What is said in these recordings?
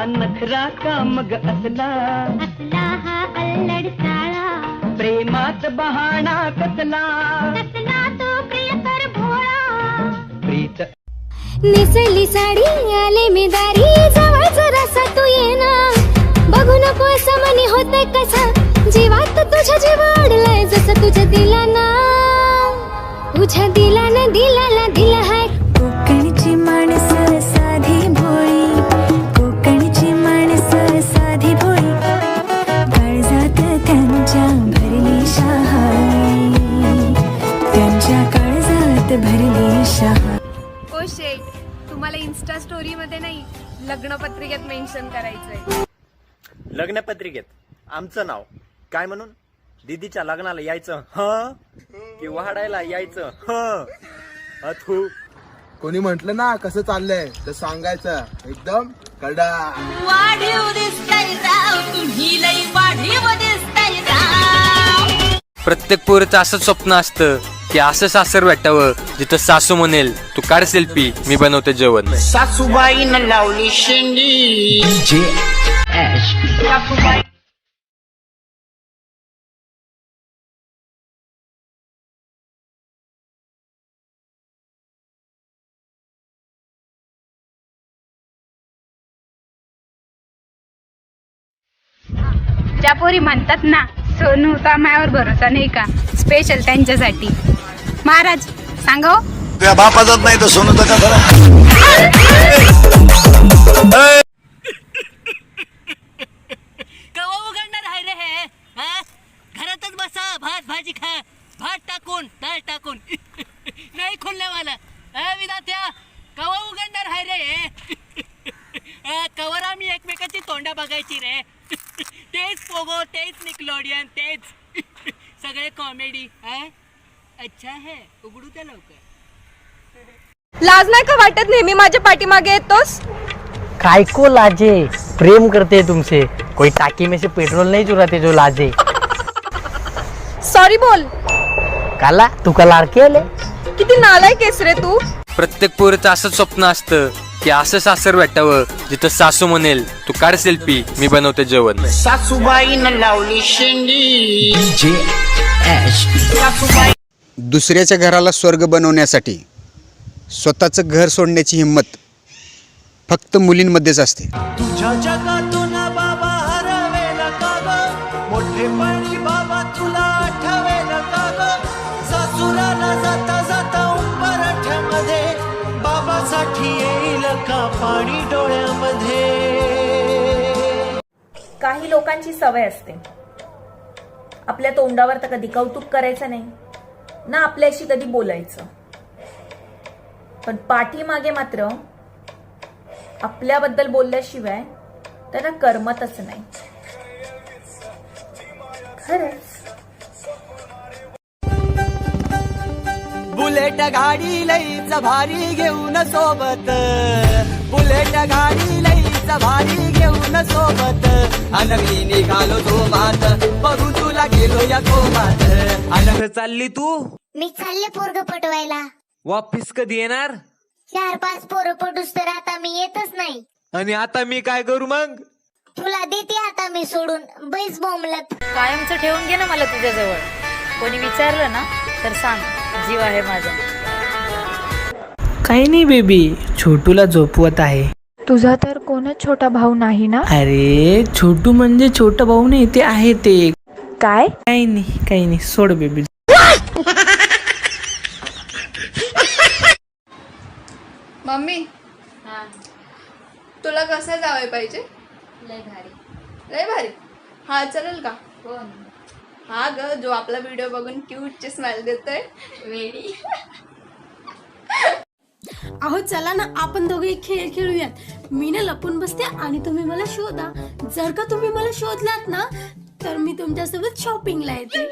नखरा का मग असला हा अल्लड साळा प्रेमात बहाणा कसला तो प्रियकर भोळा प्रीत नेसली साडी आले मी दारी जवळ जरासा तू ये ना बघू नको असं मनी होतंय कसा जीवात तुझ्या जीव अडलाय जसं तुझ्या दिलाना तुझ्या दिलाना दिलाला दिला हाय कोकणची माणसं साधी भोळी कोकणची माणसं साधी भोळी काळजात त्यांच्या भरली शहाळी त्यांच्या काळजात भरली शहाळी. ओ शेट, तुम्हाला इन्स्टा स्टोरी मध्ये नाही लग्न पत्रिकेत मेन्शन करायचंय. लग्नपत्रिकेत आमचं नाव काय म्हणून? दीदीच्या लग्नाला यायचं ह की वाढायला यायचं ह अथू. कोणी म्हटलं ना कसं चाललंय तर सांगायचं एकदम कडा. वाढीव दिसताय राव तुम्ही लई वाढीव दिसताय राव. प्रत्येक पोरीचं असंच स्वप्न असतं की असं सासर भेटावं जिथं सासू म्हणेल तू काढ सेल्फी मी बनवते जेवण. सासूबाईनं लावली शेंडी. ज्या पोरी म्हणतात ना सोनूचा मायावर भरोसा नाही का, स्पेशल त्यांच्यासाठी. महाराज सांगा त्या बापाचाच नाही तर सोनूचा का खरा. कवा उघडणार आहे रे हे? घरातच बसा, भात भाजी खा, भात टाकून डाळ टाकून. नाही खुलले मला विधात्या. कवा उघडणार आहे रे हे? कवर आम्ही एकमेकाची तोंडा बघायची रे. तेच पोगो, तेच निकलोडियन, तेच सगळे कॉमेडी. अच्छा है, उघडू त्या लवकर. लाज नाही का वाटत नेहमी माझ्या पाठीमागे येतोस? काय को लाजे, प्रेम करते तुमसे, कोई टाकी में से पेट्रोल नहीं चुराते जो लाजे. सॉरी बोल. काला तू का लाडके आले. किती नालायक आहेस रे तू. प्रत्येक पोरीचं असंच स्वप्न असतं की असं सासर भेटावं जिथं सासू म्हणेल तू काढ सेल्फी मी बनवते जेवण. सासूबाईनं लावली शेंडी. दुसऱ्याच्या घराला स्वर्ग बनवण्यासाठी स्वतःचं घर सोडण्याची हिंमत फक्त मुलींमध्येच असते. तुझ्या जगातून बाबा हरवेल का ग, मोठेपणी बाबा तुला आठवेल का ग, सासुराला जाता जाता उंबरठ्यामध्ये बाबासाठी येईल का पाणी डोळ्यामध्ये. काही लोकांची सवय असते आपल्या तोंडावर तर कधी कौतुक करायचं नाही ना आपल्याशी कधी बोलायचं, पण पाठीमागे मात्र आपल्याबद्दल बोलल्याशिवाय त्यांना करमतच नाही. खरंच. बुलेट गाडी लईच भारी घेऊन सोबत, बुलेट गाडी लईच भारी घेऊन सोबत, अनगली निघालो सोबत, बघू तुला गेलो या सोबत. अनग चालली तू? मी चालले पोरग पटवायला. वापिस कधी येणार? 4-5 पोरं पटूस तर आता मी येतच नाही. आणि आता मी काय करू मग? तुला देते आता मी सोडून. बैस बोंबलत. कायमचं ठेवून घे ना मला तुझ्याजवळ. कोणी विचारलं ना तर सांग जीव आहे माझा. काही नाही बेबी, छोटूला झोपवत आहे. तुझा तर कोणच छोटा भाऊ नाही ना. अरे छोटू म्हणजे छोटा भाऊ नाही, ते आहे ते. काय? काही नाही सोड बेबी. मम्मी तुला कसं जावं पाहिजे? लय भारी. हा चालेल का? हा ग, जो आपला व्हिडिओ बघून क्यूटची स्माइल देतोय. वेडी. अहो चला ना, आपण दोघे खेळ खेळूयात. मी ना लपून बसते आणि तुम्ही मला शोधा. जर का तुम्ही मला शोधलात ना तर मी तुमच्यासोबत शॉपिंगला येते.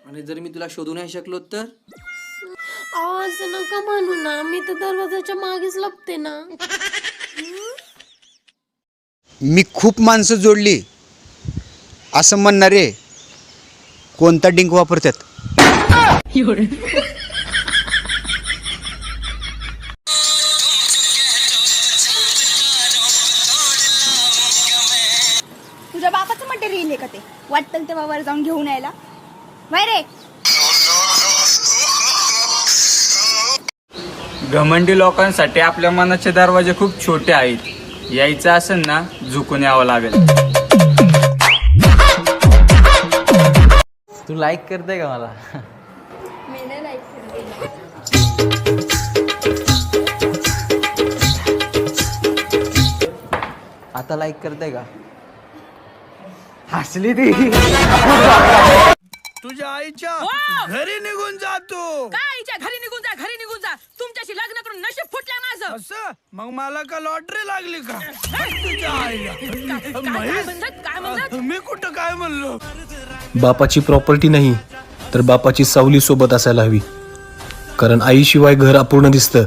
आणि जर मी तुला शोधू नाही शकलो तर? आज नका म्हणू ना, मी तर दरवाजाच्या मागेच लपते ना. मी खूप माणसं जोडली असं म्हणणारे कोणता डिंक वापरतात? छोटे रील आहे का ते वाटतं तेव्हा वर जाऊन घेऊन यायला बाय रे. घमंडी लोकांसाठी आपल्या मनाचे दरवाजे खूप छोटे आहेत. यायचं असेल ना झुकून यावं लागेल. तू लाईक करते का मला? मी नाही लाईक करते. आता लाईक करते का? हसली ती. तुझ्या आईच्या घरी निघून जातो. काय आईच्या घरी निघून जा, घरी निघून जा. तुमच्याशी लग्न करून नशीब फुटलंय माझं. असं मग मला का लॉटरी लागली का? तुझ्या आईला काय म्हणत? मी कुठं काय म्हणलो? बापाची प्रॉपर्टी नाही तर बापाची सावली सोबत असायला हवी, कारण आईशिवाय घर अपूर्ण दिसतं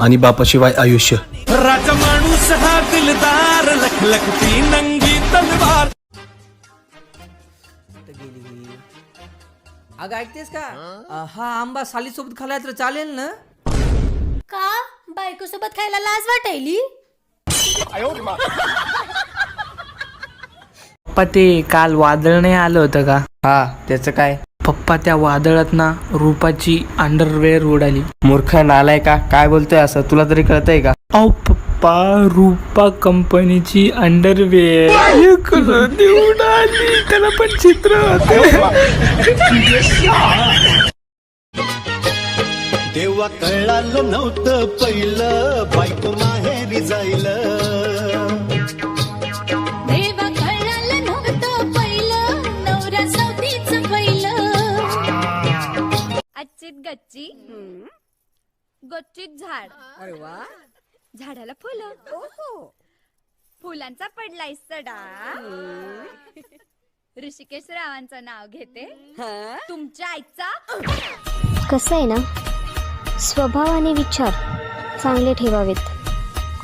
आणि बापाशिवाय आयुष्य. राजा माणूस हा दिलदार लखलखती नंगी तलवार. अगं ऐकतेस का? हा आंबा साली सोबत खाल्ला तर चालेल ना? का बायको सोबत खायला लाज वाटायली? पप्पा ते काल वादळ नाही आलं होतं का? हा त्याचं काय? पप्पा त्या वादळात ना रूपाची अंडरवेअर उडाली. मूर्ख नालाय का? काय बोलतोय असं? तुला तरी कळतंय का? अहो पप्पा, रूपा कंपनीची अंडरवेअर उडाली. त्याला पण चित्र तेव्हा कळालं नव्हतं पहिलं बायको माहेरी जायलं. देवा कळालं नव्हतं पहिलं नवरा सवतीच पहिलं. अच्छीत गच्ची गच्चीत झाड. अरे वा. झाडाला फुलं. ओहो. फुलांचा पडलाय सडा. ऋषिकेश रावांचं नाव घेते. तुमच्या आईचा. कसं आहे ना, स्वभाव आणि विचार चांगले ठेवावेत.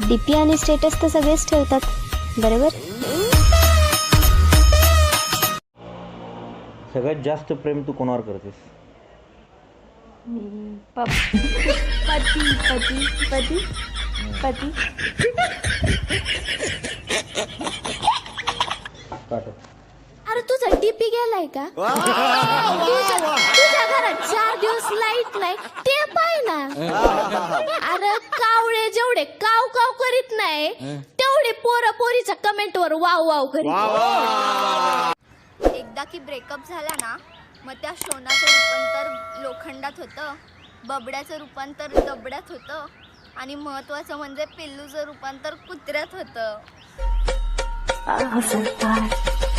डीपी आणि स्टेटस तर सगळेच ठेवतात, बरोबर? सगळ्यात जास्त प्रेम तू कोणावर करतेस? पती पती पती पती. अरे तुझा डीपी गेलाय का? तुझ्या घरात 4 दिवस लाईट नाही ते पाय ना. अरे कावळे जेवढे काव काव करीत नाही तेवढे पोरा पोरीच्या कमेंट वर वाव वाव करीत. एकदा की ब्रेकअप झाला ना, मग त्या सोनाचं रूपांतर लोखंडात होतं, बबड्याचं रूपांतर दबड्यात होतं आणि महत्वाचं म्हणजे पिल्लूचं रूपांतर कुत्र्यात होतं.